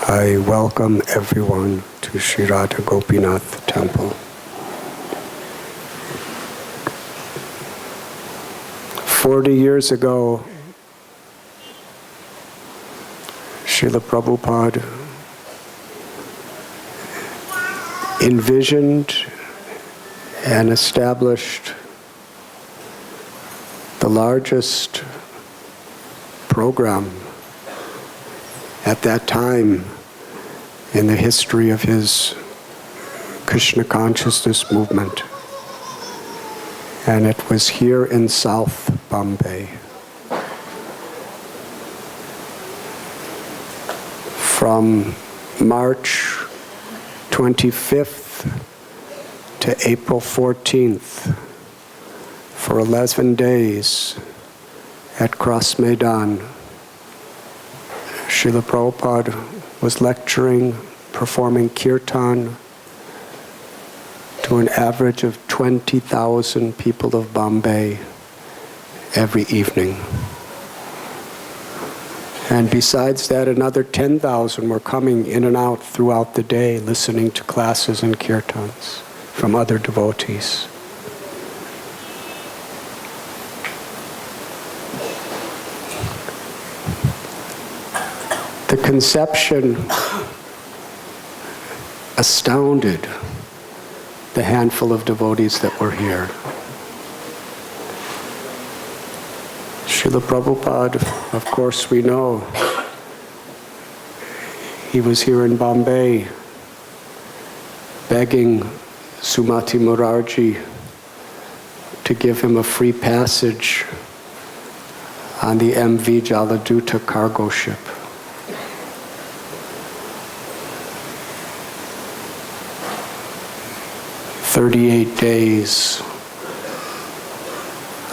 I welcome everyone to Sri Radha Gopinath Temple. "40 years ago, Srila Prabhupada envisioned and established the largest program at that time in the history of his Krishna consciousness movement. And it was here in South Bombay. From March 25th to April 14th, for 11 days at Cross Maidan, Srila Prabhupada was lecturing, performing kirtan to an average of 20,000 people of Bombay every evening. And besides that, another 10,000 were coming in and out throughout the day, listening to classes and kirtans from other devotees. The conception astounded the handful of devotees that were here. Srila Prabhupada, of course we know, he was here in Bombay begging Sumati Morarji to give him a free passage on the MV Jaladuta cargo ship. "38 days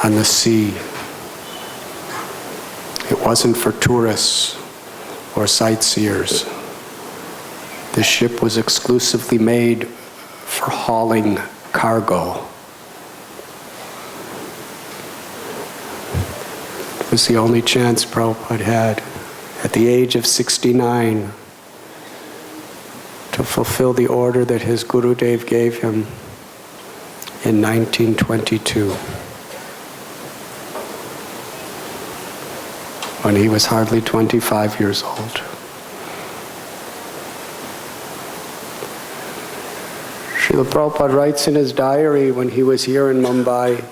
on the sea. It wasn't for tourists or sightseers. The ship was exclusively made for hauling cargo. It was the only chance Prabhupada had, at the age of 69, to fulfill the order that his Gurudev gave him in 1922, when he was hardly 25 years old. Srila Prabhupada writes in his diary, when he was here in Mumbai,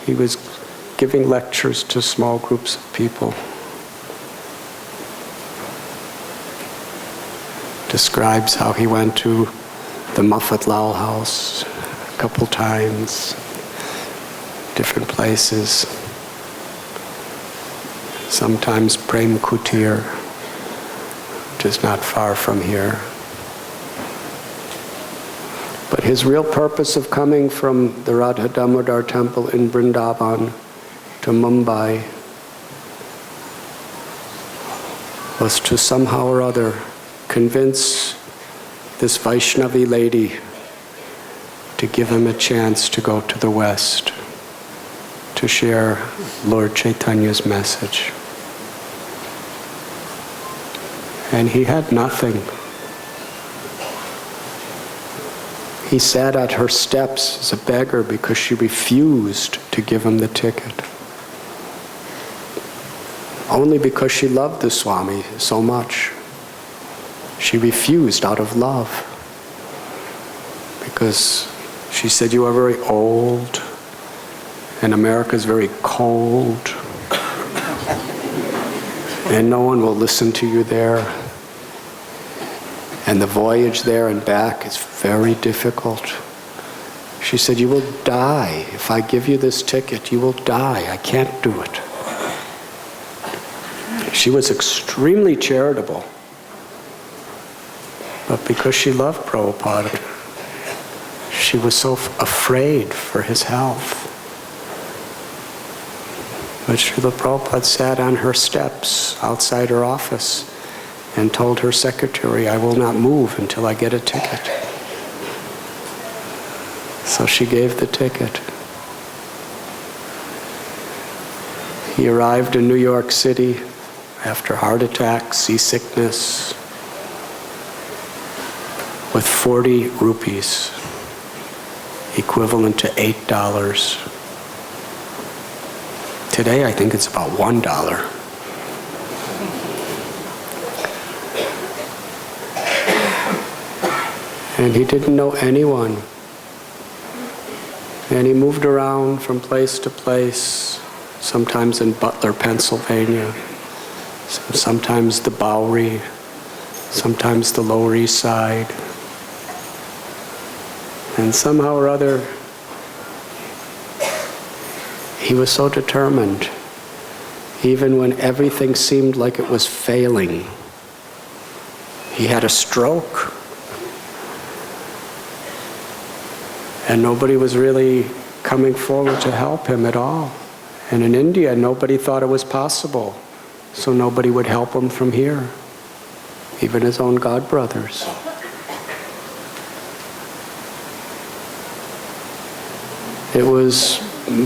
he was giving lectures to small groups of people. Describes how he went to the Muffat Lal house a couple times, different places. Sometimes Prem Kutir, which is not far from here. But his real purpose of coming from the Radha Damodar temple in Vrindavan to Mumbai was to somehow or other convince this Vaishnavi lady to give him a chance to go to the West, to share Lord Chaitanya's message. And he had nothing. He sat at her steps as a beggar because she refused to give him the ticket. Only because she loved the Swami so much. She refused out of love. Because she said, "You are very old, and America is very cold, and no one will listen to you there. And the voyage there and back is very difficult." She said, "You will die. If I give you this ticket, you will die. I can't do it." She was extremely charitable. But because she loved Prabhupada, she was so afraid for his health. But Srila Prabhupada sat on her steps outside her office and told her secretary, "I will not move until I get a ticket." So she gave the ticket. He arrived in New York City after heart attack, seasickness, with 40 rupees, equivalent to $8. Today, I think it's about $1. And he didn't know anyone. And he moved around from place to place, sometimes in Butler, Pennsylvania, sometimes the Bowery, sometimes the Lower East Side. And somehow or other, he was so determined, even when everything seemed like it was failing. He had a stroke, and nobody was really coming forward to help him at all. And in India, nobody thought it was possible, so nobody would help him from here, even his own godbrothers. It was,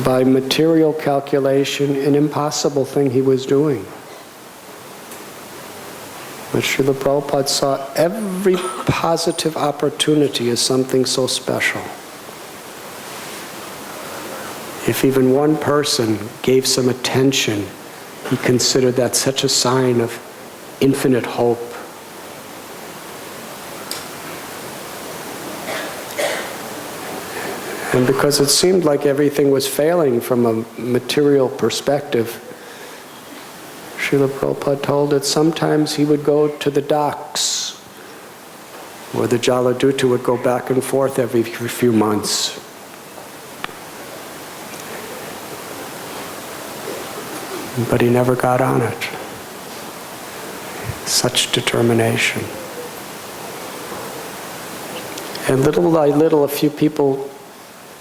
by material calculation, an impossible thing he was doing. But Srila Prabhupada saw every positive opportunity as something so special. If even one person gave some attention, he considered that such a sign of infinite hope. And because it seemed like everything was failing from a material perspective, Srila Prabhupada told that sometimes he would go to the docks, where the Jaladuta would go back and forth every few months. But he never got on it. Such determination. And little by little, a few people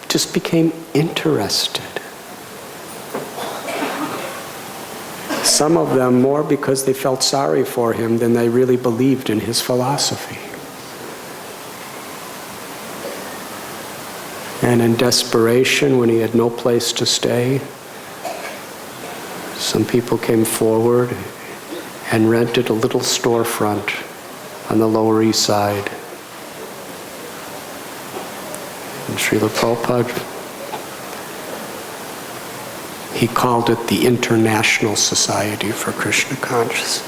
just became interested. Some of them more because they felt sorry for him than they really believed in his philosophy. And in desperation, when he had no place to stay, some people came forward and rented a little storefront on the Lower East Side. And Srila Prabhupada, he called it the International Society for Krishna Consciousness.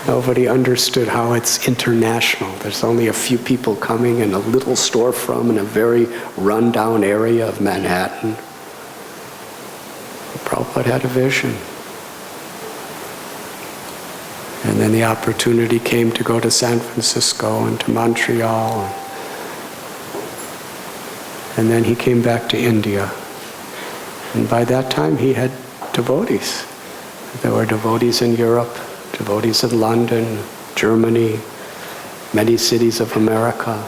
Nobody understood how it's international. There's only a few people coming in a little storefront in a very run-down area of Manhattan. Prabhupada had a vision. And then the opportunity came to go to San Francisco and to Montreal. And then he came back to India. And by that time he had devotees. There were devotees in Europe, devotees in London, Germany, many cities of America.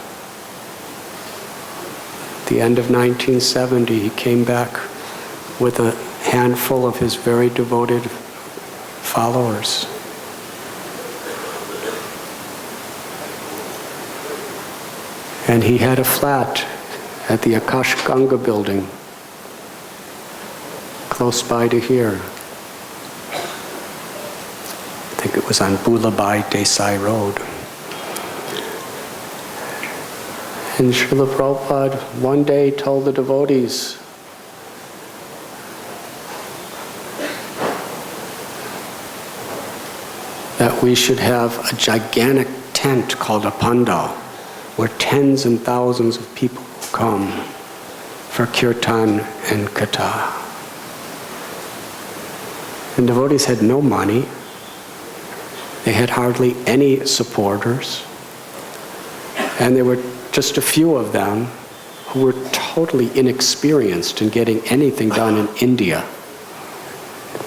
At the end of 1970, he came back with a handful of his very devoted followers. And he had a flat at the Akash Ganga building, close by to here. I think it was on Bulabai Desai Road. And Srila Prabhupada one day told the devotees, that we should have a gigantic tent called a pandal, where tens and thousands of people will come for kirtan and katha. And devotees had no money. They had hardly any supporters. And there were just a few of them who were totally inexperienced in getting anything done in India.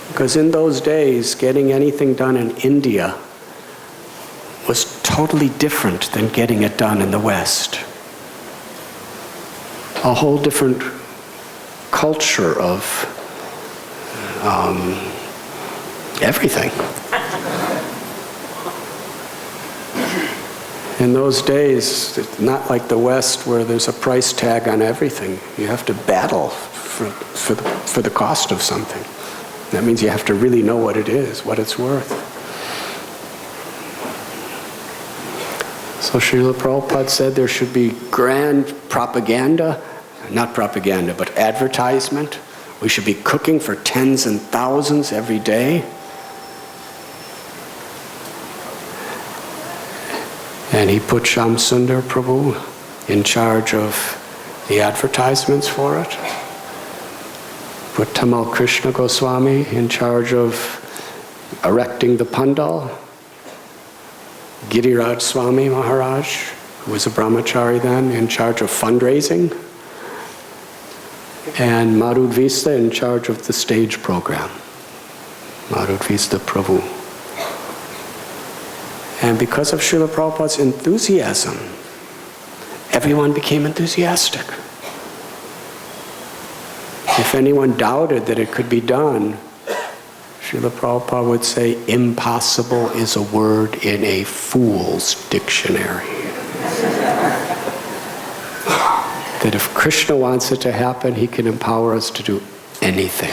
Because in those days, getting anything done in India was totally different than getting it done in the West. A whole different culture of everything. In those days, it's not like the West where there's a price tag on everything. You have to battle for the cost of something. That means you have to really know what it is, what it's worth. So Srila Prabhupada said there should be grand propaganda, not propaganda, but advertisement. We should be cooking for tens and thousands every day. And he put Shyam Sundar Prabhu in charge of the advertisements for it. Put Tamal Krishna Goswami in charge of erecting the pandal. Radhanath-Swami Maharaj, who was a brahmachari then, in charge of fundraising. And Madhudvista in charge of the stage program. Madhudvista Prabhu. And because of Srila Prabhupada's enthusiasm, everyone became enthusiastic. If anyone doubted that it could be done, Srila Prabhupada would say, impossible is a word in a fool's dictionary. That if Krishna wants it to happen, he can empower us to do anything.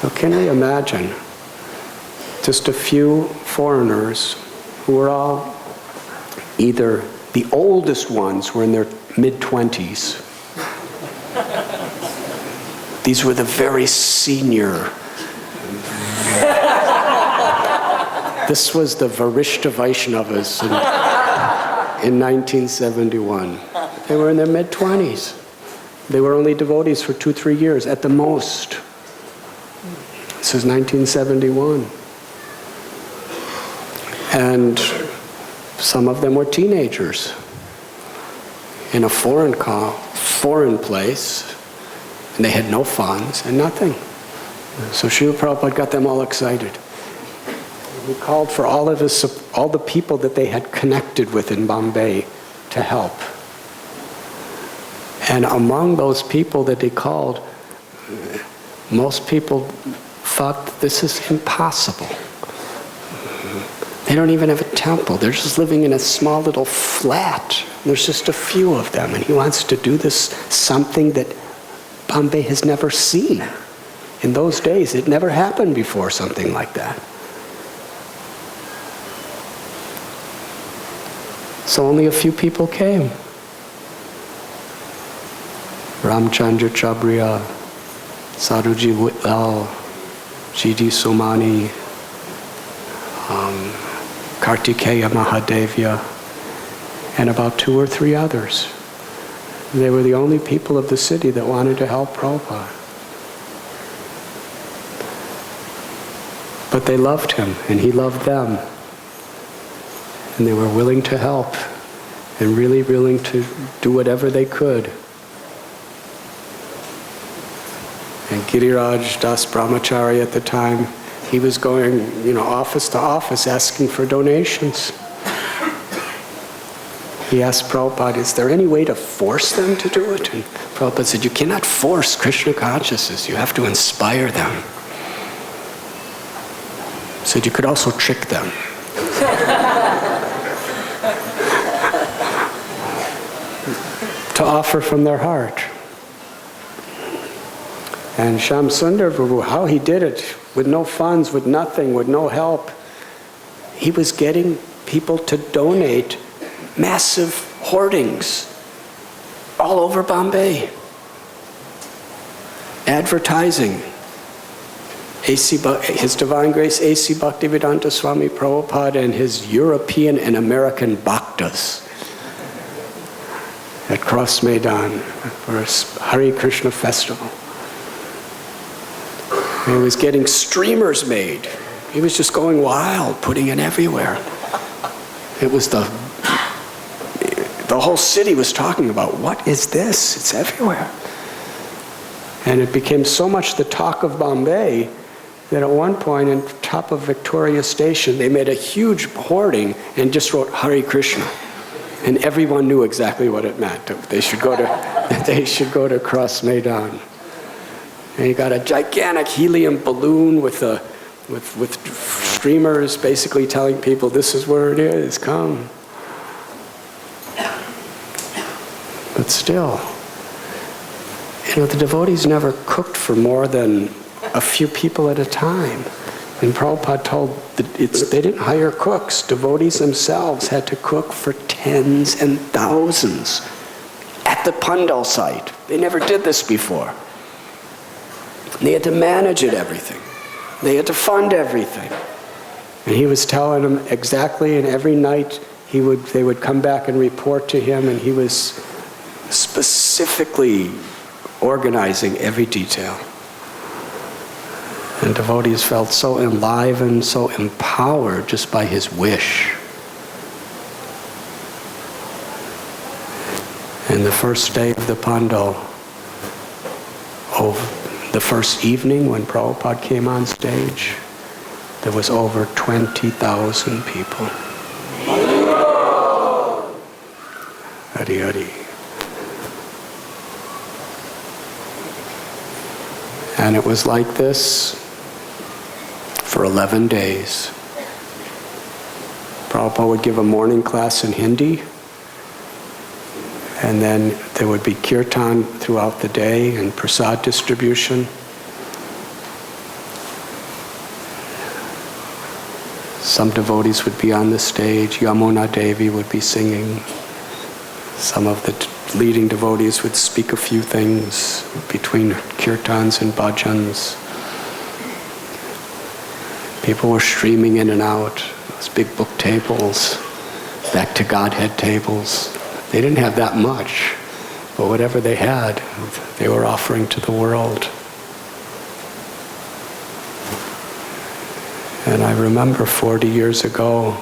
So can we imagine just a few foreigners who were all either the oldest ones were in their mid-20s. These were the very senior. This was the Varishta Vaishnavas in 1971. They were in their mid-20s. They were only devotees for 2-3 years at the most. This is 1971. And some of them were teenagers in a foreign place, and they had no funds and nothing. So Srila Prabhupada got them all excited. He called for all the people that they had connected with in Bombay to help. And among those people that he called, most people thought this is impossible. They don't even have a temple. They're just living in a small little flat. There's just a few of them, and he wants to do this, something that Bombay has never seen. In those days, it never happened before, something like that. So only a few people came. Ramchandra Chabriya, Sadhuji Whitlal, G.D. Somani, Kartikeya Mahadevya, and about 2 or 3 others. They were the only people of the city that wanted to help Prabhupada. But they loved him, and he loved them. And they were willing to help, and really willing to do whatever they could. And Giriraj Das Brahmachari at the time, he was going, office to office asking for donations. He asked Prabhupada, is there any way to force them to do it? And Prabhupada said, you cannot force Krishna consciousness, you have to inspire them. He said, you could also trick them. To offer from their heart. And Shyam Sundar Prabhu, how he did it, with no funds, with nothing, with no help. He was getting people to donate massive hoardings all over Bombay. Advertising. His Divine Grace A.C. Bhaktivedanta Swami Prabhupada and his European and American bhaktas at Cross Maidan for a Hare Krishna festival. He was getting streamers made. He was just going wild, putting it everywhere. It was the whole city was talking about, what is this? It's everywhere. And it became so much the talk of Bombay that at one point in top of Victoria Station, they made a huge hoarding and just wrote Hare Krishna. And everyone knew exactly what it meant. They should go to Cross Maidan. And he got a gigantic helium balloon with streamers basically telling people, this is where it is, come. But still, the devotees never cooked for more than a few people at a time. And Prabhupada told that they didn't hire cooks. Devotees themselves had to cook for tens and thousands at the Pandal site. They never did this before. They had to manage it, everything. They had to fund everything. And he was telling them exactly, and every night they would come back and report to him, and he was specifically organizing every detail. And devotees felt so enlivened, so empowered just by his wish. And the first day of the Pandal, the first evening when Prabhupada came on stage, there was over 20,000 people. Hari Hari. And it was like this for 11 days. Prabhupada would give a morning class in Hindi, and then there would be kirtan throughout the day and prasad distribution. Some devotees would be on the stage. Yamuna Devi would be singing. Some of the leading devotees would speak a few things between kirtans and bhajans. People were streaming in and out. Those big book tables, back to Godhead tables. They didn't have that much, but whatever they had, they were offering to the world. And I remember 40 years ago,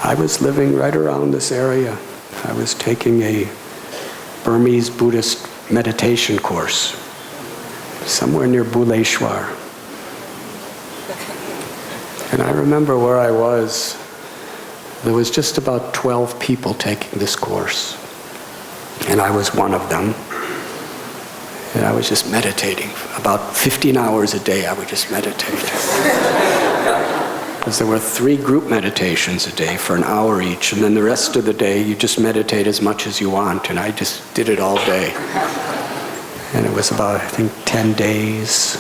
I was living right around this area. I was taking a Burmese Buddhist meditation course somewhere near Bhuleshwar. And I remember where I was. There was just about 12 people taking this course. And I was one of them. And I was just meditating. About 15 hours a day I would just meditate. Because there were 3 group meditations a day for an hour each, and then the rest of the day you just meditate as much as you want, and I just did it all day. And it was about, I think, 10 days.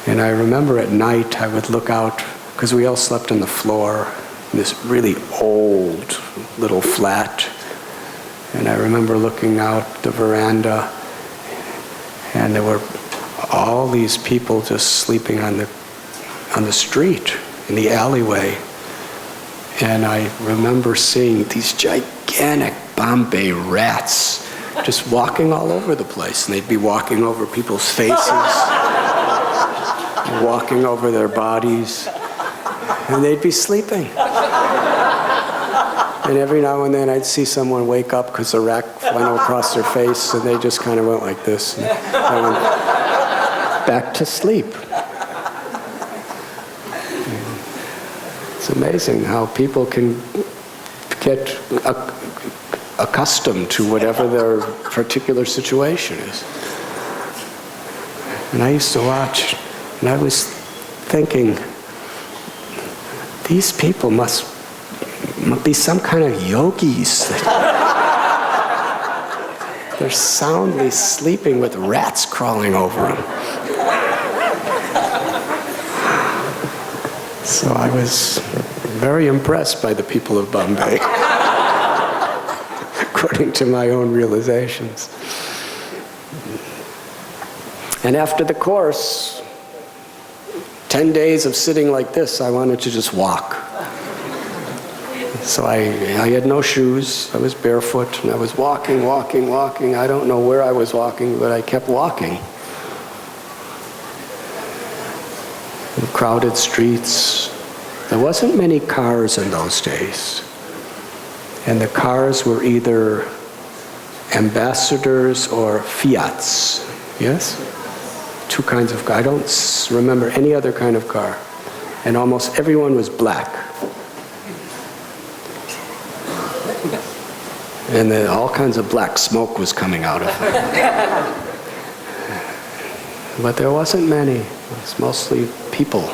And I remember at night I would look out, because we all slept on the floor, in this really old little flat. And I remember looking out the veranda, and there were all these people just sleeping on the street, in the alleyway. And I remember seeing these gigantic Bombay rats just walking all over the place. And they'd be walking over people's faces, walking over their bodies, and they'd be sleeping. And every now and then I'd see someone wake up because a rat went across their face, and they just kind of went like this. And I went back to sleep. It's amazing how people can get accustomed to whatever their particular situation is. And I used to watch, and I was thinking, these people must be some kind of yogis. They're soundly sleeping with rats crawling over them. So I was very impressed by the people of Bombay, according to my own realizations. And after the course, 10 days of sitting like this, I wanted to just walk. So I had no shoes, I was barefoot, and I was walking. I don't know where I was walking, but I kept walking. In crowded streets. There wasn't many cars in those days. And the cars were either ambassadors or Fiats. Yes? 2 kinds of cars. I don't remember any other kind of car. And almost everyone was black. And then all kinds of black smoke was coming out of them. But there wasn't many. It was mostly people.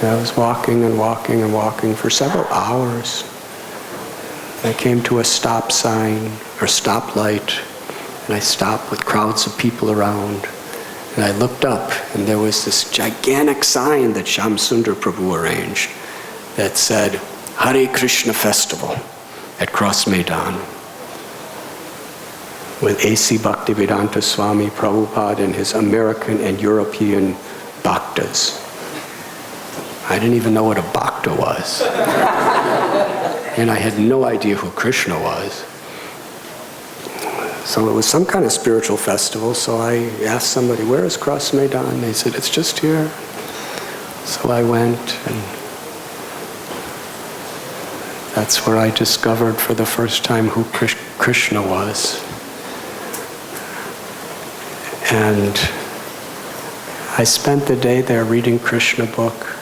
And I was walking for several hours. I came to a stop sign or stoplight, and I stopped with crowds of people around. And I looked up, and there was this gigantic sign that Shyam Sundar Prabhu arranged that said, Hare Krishna Festival at Cross Maidan, with A.C. Bhaktivedanta Swami Prabhupada and his American and European bhaktas. I didn't even know what a bhakta was. And I had no idea who Krishna was. So it was some kind of spiritual festival, so I asked somebody, where is Cross Maidan? They said, it's just here. So I went, and that's where I discovered for the first time who Krishna was. And I spent the day there reading Krishna book,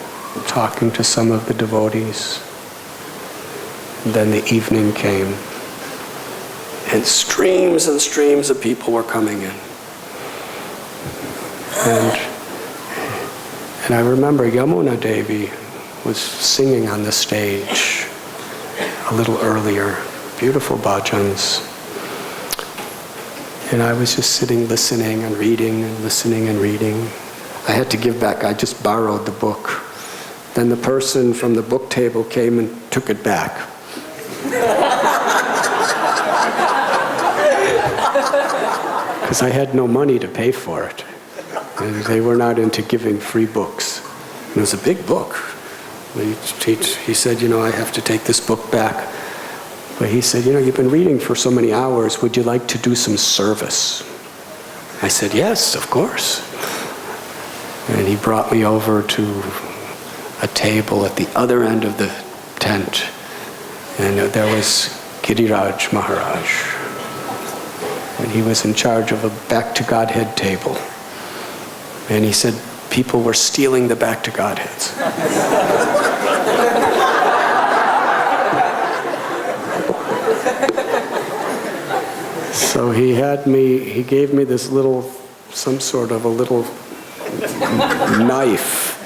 talking to some of the devotees. And then the evening came, and streams of people were coming in. And I remember Yamuna Devi was singing on the stage a little earlier, beautiful bhajans. And I was just sitting, listening and reading and listening and reading. I had to give back, I just borrowed the book. Then the person from the book table came and took it back. Because I had no money to pay for it. And they were not into giving free books. And it was a big book. He said, I have to take this book back. But he said, you've been reading for so many hours, would you like to do some service? I said, yes, of course. And he brought me over to a table at the other end of the tent. And there was Giriraj Maharaj. And he was in charge of a Back to Godhead table. And he said people were stealing the Back to Godheads. So he gave me this some sort of a little knife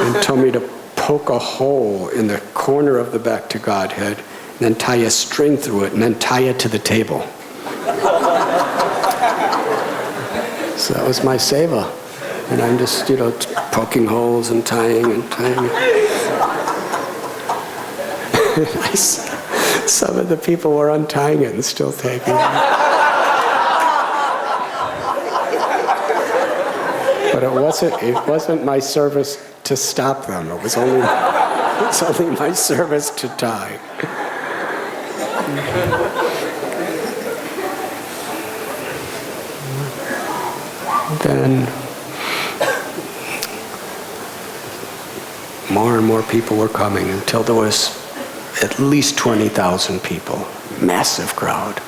and told me to poke a hole in the corner of the Back to Godhead and then tie a string through it and then tie it to the table. So that was my seva. And I'm just, poking holes and tying and tying. Some of the people were untying it and still taking it. But it wasn't my service to stop them. It was only my service to tie. Then more and more people were coming until there was at least 20,000 people, massive crowd.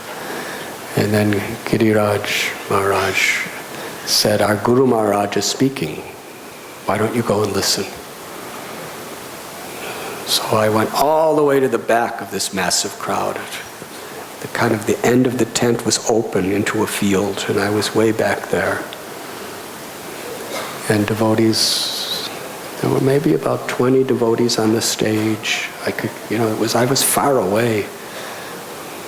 And then Giriraj Maharaj said, our Guru Maharaj is speaking. Why don't you go and listen? So I went all the way to the back of this massive crowd. The end of the tent was open into a field, and I was way back there. And devotees, there were maybe about 20 devotees on the stage. I was far away.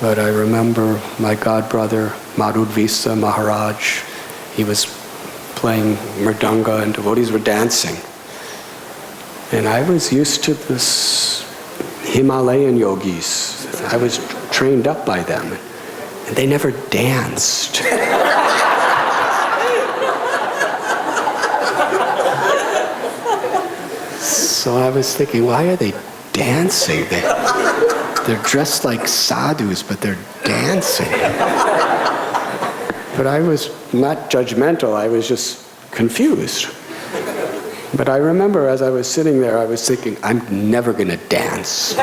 But I remember my godbrother, Madhudvisa Maharaj, he was playing mridanga and devotees were dancing. And I was used to this Himalayan yogis. I was trained up by them. And they never danced. So I was thinking, why are they dancing? They're dressed like sadhus, but they're dancing. But I was not judgmental, I was just confused. But I remember as I was sitting there, I was thinking, I'm never going to dance.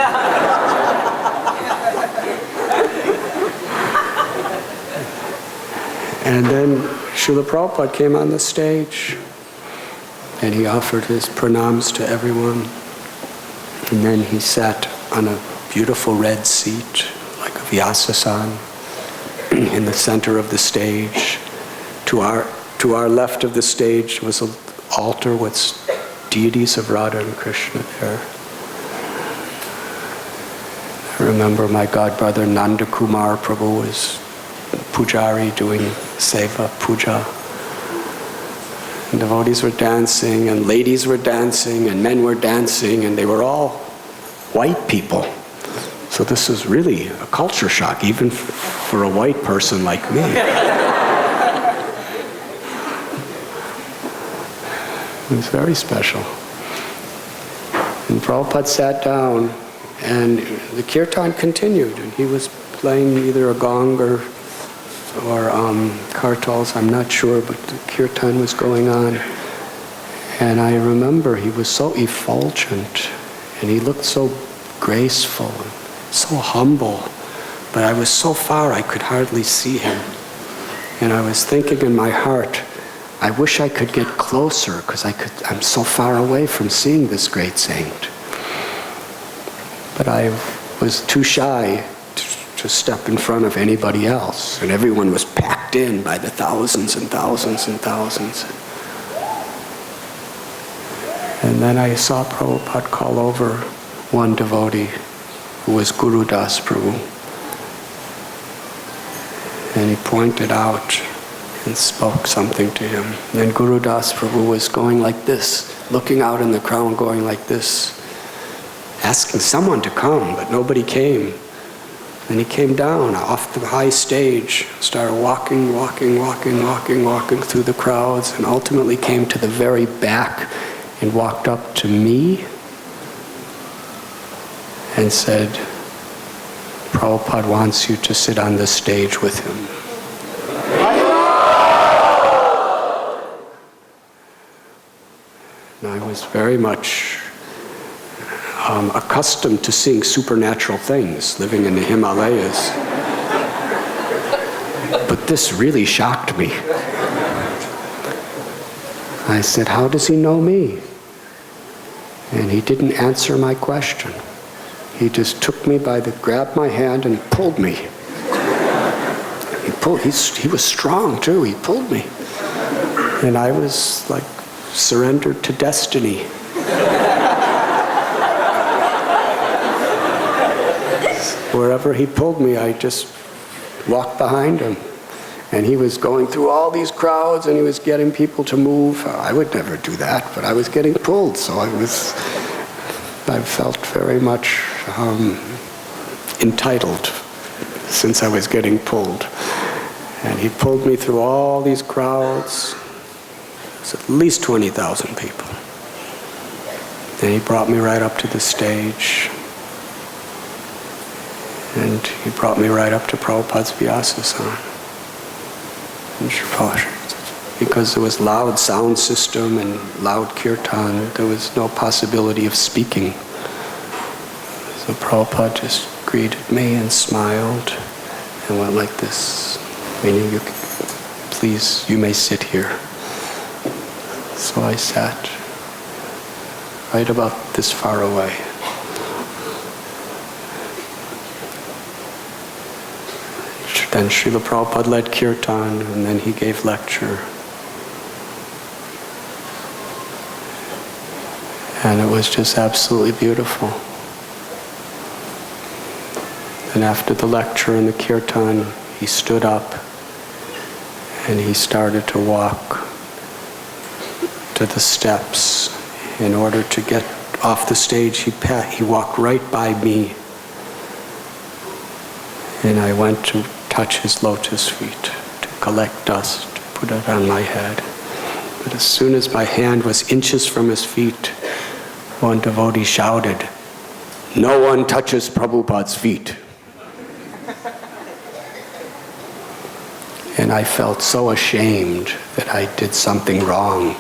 And then Srila Prabhupada came on the stage, and he offered his pranams to everyone. And then he sat on a beautiful red seat, like a Vyasasana, in the center of the stage. To our left of the stage was an altar with deities of Radha and Krishna there. I remember my godbrother Nanda Kumar Prabhu was pujari doing seva, puja. And devotees were dancing, and ladies were dancing, and men were dancing, and they were all white people. So this was really a culture shock, even for a white person like me. It was very special. And Prabhupada sat down, and the kirtan continued, and he was playing either a gong or kartals, I'm not sure, but the kirtan was going on. And I remember he was so effulgent, and he looked so graceful, and so humble, but I was so far I could hardly see him. And I was thinking in my heart, I wish I could get closer, because I'm so far away from seeing this great saint. But I was too shy to step in front of anybody else, and everyone was packed in by the thousands and thousands and thousands. And then I saw Prabhupada call over one devotee who was Guru Das Prabhu, and he pointed out and spoke something to him. And then Guru Das Prabhu was going like this, looking out in the crowd, going like this, asking someone to come, but nobody came. And he came down off the high stage, started walking through the crowds, and ultimately came to the very back and walked up to me and said, Prabhupada wants you to sit on the stage with him. And I was very much accustomed to seeing supernatural things, living in the Himalayas. But this really shocked me. I said, how does he know me? And he didn't answer my question. He just took me grabbed my hand and pulled me. He was strong too, he pulled me. And I was like surrendered to destiny. Wherever he pulled me, I just walked behind him. And he was going through all these crowds, and he was getting people to move. I would never do that, but I was getting pulled, so I felt very much entitled since I was getting pulled. And he pulled me through all these crowds. It was at least 20,000 people. Then he brought me right up to the stage. And he brought me right up to Prabhupada's Vyasa-san. Because there was loud sound system and loud kirtan, there was no possibility of speaking. So Prabhupada just greeted me and smiled and went like this, meaning, please, you may sit here. So I sat right about this far away. Then Srila Prabhupada led kirtan, and then he gave lecture. And it was just absolutely beautiful. And after the lecture and the kirtan, he stood up and he started to walk to the steps. In order to get off the stage, he walked right by me. And I went to touch his lotus feet, to collect dust, to put it on my head. But as soon as my hand was inches from his feet, one devotee shouted, "No one touches Prabhupada's feet." And I felt so ashamed that I did something wrong.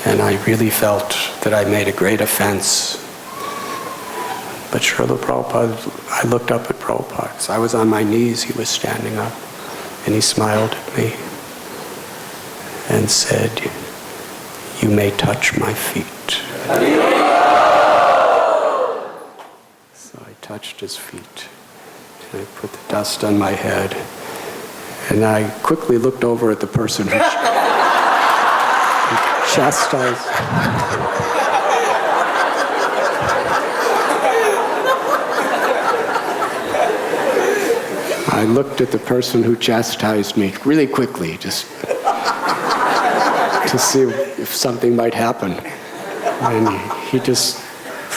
And I really felt that I made a great offense. But Srila Prabhupada, I looked up at Prabhupada, because I was on my knees, he was standing up, and he smiled at me and said, "You may touch my feet." So I touched his feet, and I put the dust on my head, and I quickly looked over at the person who chastised. I looked at the person who chastised me really quickly, just to see if something might happen. And he just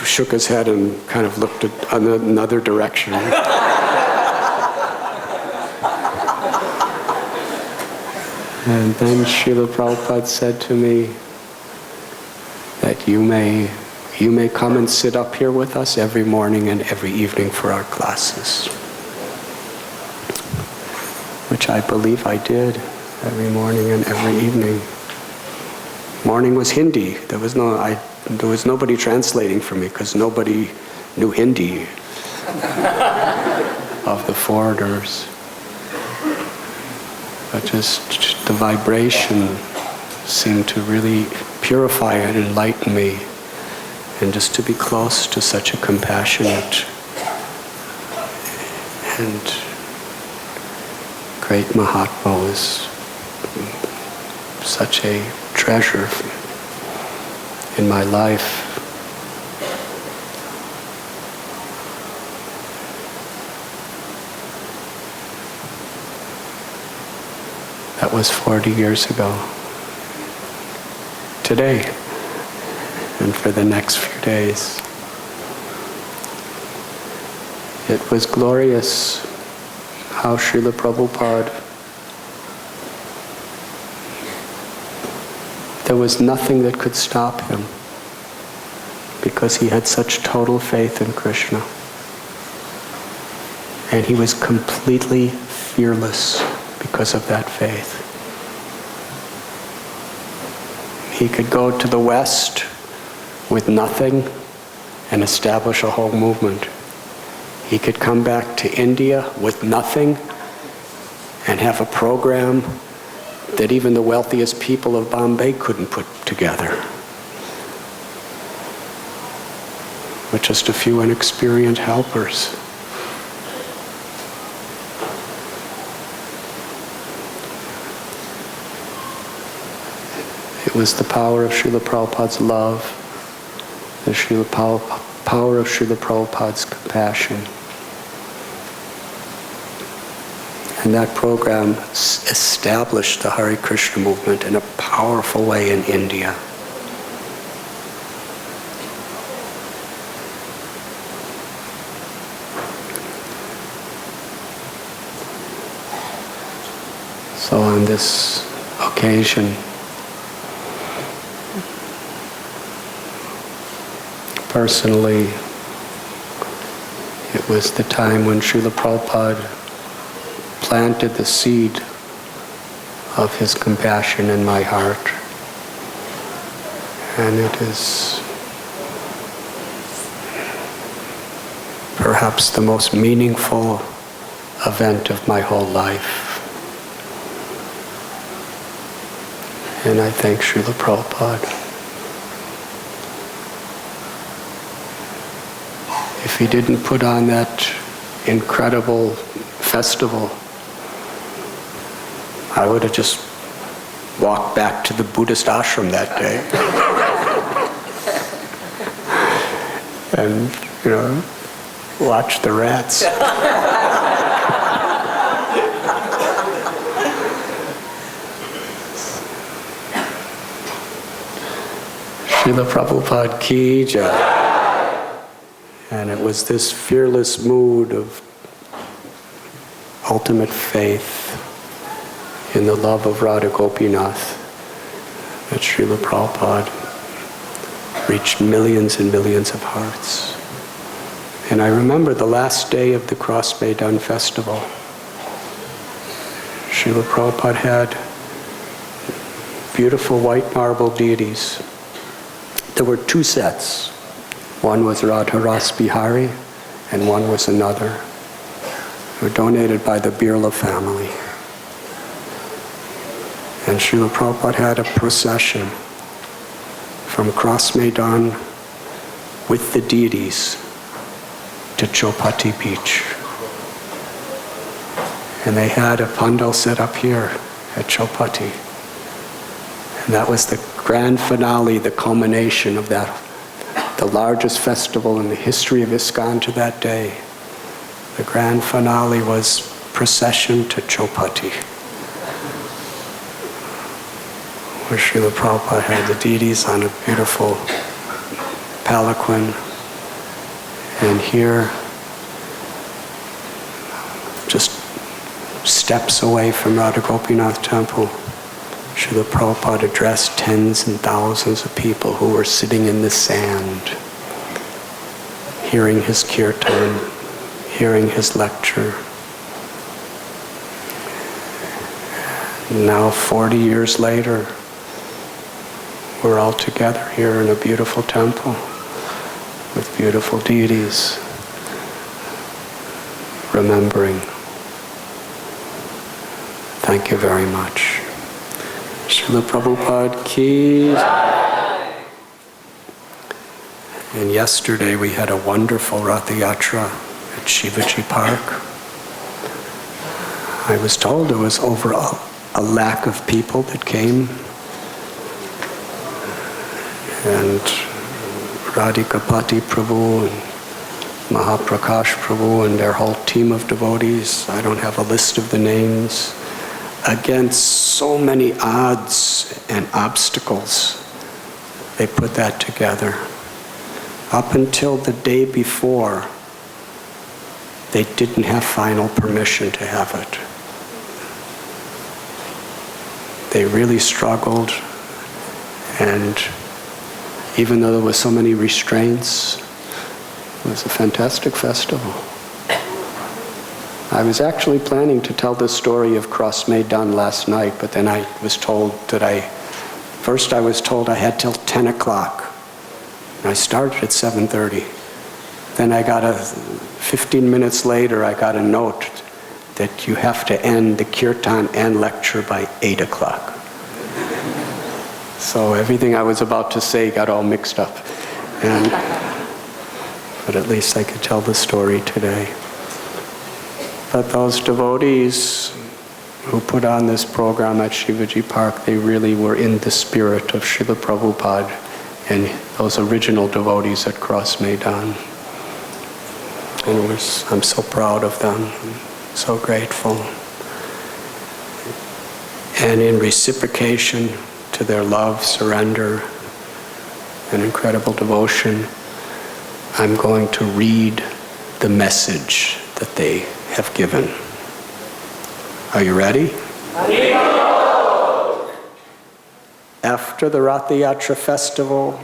shook his head and kind of looked at another direction. And then Srila Prabhupada said to me that you may come and sit up here with us every morning and every evening for our classes. Which I believe I did every morning and every evening. Morning was Hindi. There was nobody translating for me because nobody knew Hindi of the foreigners. But just the vibration seemed to really purify and enlighten me. And just to be close to such a compassionate and great Mahatma is such a treasure in my life. That was 40 years ago. Today, and for the next few days. It was glorious how Srila Prabhupada, there was nothing that could stop him because he had such total faith in Krishna. And he was completely fearless because of that faith. He could go to the West with nothing and establish a whole movement. He could come back to India with nothing and have a program that even the wealthiest people of Bombay couldn't put together. With just a few inexperienced helpers. It was the power of Srila Prabhupada's love, the power of Srila Prabhupada's compassion. And that program established the Hare Krishna movement in a powerful way in India. So on this occasion, personally, it was the time when Srila Prabhupada planted the seed of his compassion in my heart. And it is perhaps the most meaningful event of my whole life. And I thank Srila Prabhupada. If he didn't put on that incredible festival, I would have just walked back to the Buddhist ashram that day. And, watch the rats. Srila Prabhupada ki jai. And it was this fearless mood of ultimate faith in the love of Radha Gopinath that Srila Prabhupada reached millions and millions of hearts. And I remember the last day of the Cross Maidan festival. Srila Prabhupada had beautiful white marble deities. There were two sets. One was Radha Ras Bihari, and one was another. They were donated by the Birla family. And Srila Prabhupada had a procession from Cross Maidan with the deities to Chowpatty Beach. And they had a pandal set up here at Chowpatty. And that was the grand finale, the culmination of that, the largest festival in the history of ISKCON to that day. The grand finale was procession to Chowpatty. where Srila Prabhupada had the deities on a beautiful palanquin. And here, just steps away from Radha Gopinath temple, Srila Prabhupada addressed tens and thousands of people who were sitting in the sand, hearing his kirtan, hearing his lecture. Now 40 years later, we're all together here in a beautiful temple with beautiful deities, remembering. Thank you very much. Srila Prabhupada ki. And yesterday we had a wonderful Ratha Yatra at Shivaji Park. I was told there was over a lakh of people that came. And Radhikapati Prabhu and Mahaprakash Prabhu and their whole team of devotees, I don't have a list of the names, against so many odds and obstacles, they put that together. Up until the day before, they didn't have final permission to have it. They really struggled, and even though there were so many restraints, it was a fantastic festival. I was actually planning to tell this story of Cross Maidan last night, but then I was told that first I was told I had till 10 o'clock. I started at 7:30. Then 15 minutes later, I got a note that you have to end the kirtan and lecture by 8 o'clock. So everything I was about to say got all mixed up. But at least I could tell the story today. But those devotees who put on this program at Shivaji Park, they really were in the spirit of Srila Prabhupada and those original devotees at Cross Maidan. And I'm so proud of them, I'm so grateful. And in reciprocation to their love, surrender, and incredible devotion, I'm going to read the message that they have given. Are you ready? After the Ratha Yatra festival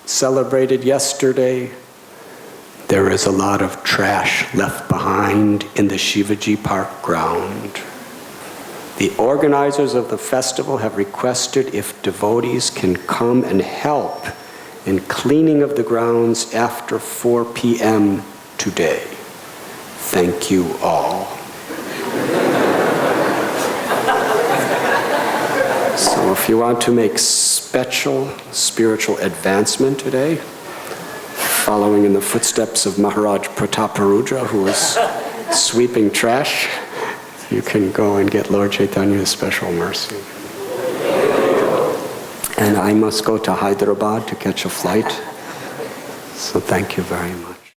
celebrated yesterday, there is a lot of trash left behind in the Shivaji Park ground. The organizers of the festival have requested if devotees can come and help in cleaning of the grounds after 4 p.m. today. Thank you all. So if you want to make special spiritual advancement today, following in the footsteps of Maharaj Prataparudra, who was sweeping trash, you can go and get Lord Chaitanya's special mercy. And I must go to Hyderabad to catch a flight, so thank you very much.